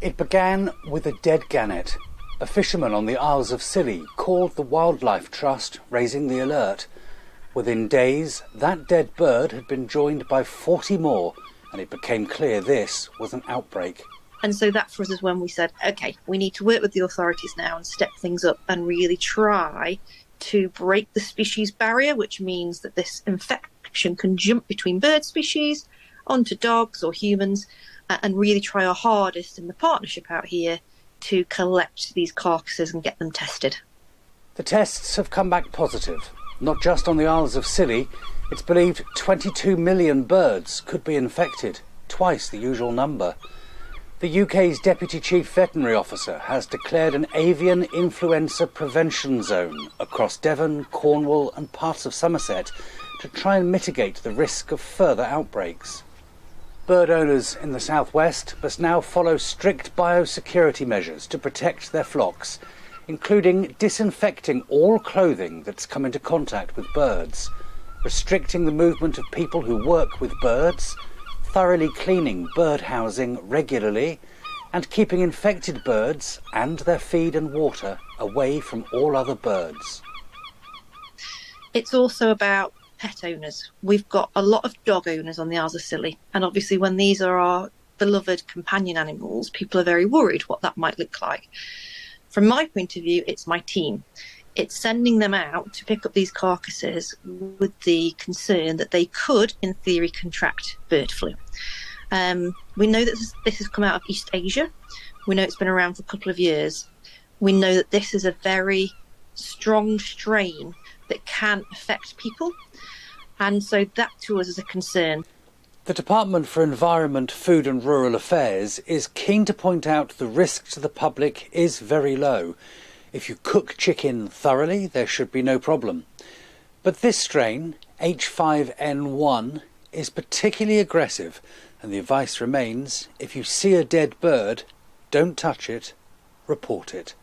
It began with a dead gannet. A fisherman on the Isles of Scilly called the Wildlife Trust, raising the alert. Within days, that dead bird had been joined by 40 more, and it became clear this was an outbreak. And so that for us is when we said, OK, we need to work with the authorities now and step things up and really try to break the species barrier, which means that this infection can jump between bird species onto dogs or humans, and really try our hardest in the partnership out here to collect these carcasses and get them tested. The tests have come back positive. Not just on the Isles of Scilly, it's believed 22 million birds could be infected, twice the usual number. The UK's Deputy Chief Veterinary Officer has declared an avian influenza prevention zone across Devon, Cornwall and parts of Somerset to try and mitigate the risk of further outbreaks. Bird owners in the southwest must now follow strict biosecurity measures to protect their flocks, including disinfecting all clothing that's come into contact with birds, restricting the movement of people who work with birds, thoroughly cleaning bird housing regularly, and keeping infected birds and their feed and water away from all other birds. It's also about pet owners. We've got a lot of dog owners on the Isles of Scilly, and obviously when these are our beloved companion animals, people are very worried what that might look like. From my point of view, it's my team. It's sending them out to pick up these carcasses with the concern that they could, in theory, contract bird flu. We know that this has come out of East Asia. We know it's been around for a couple of years. We know that this is a very strong strain that can affect people. And so that to us is a concern. The Department for Environment, Food and Rural Affairs is keen to point out the risk to the public is very low. If you cook chicken thoroughly, there should be no problem. But this strain, H5N1, is particularly aggressive, and the advice remains, if you see a dead bird, don't touch it, report it.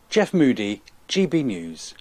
Jeff Moody, GB News.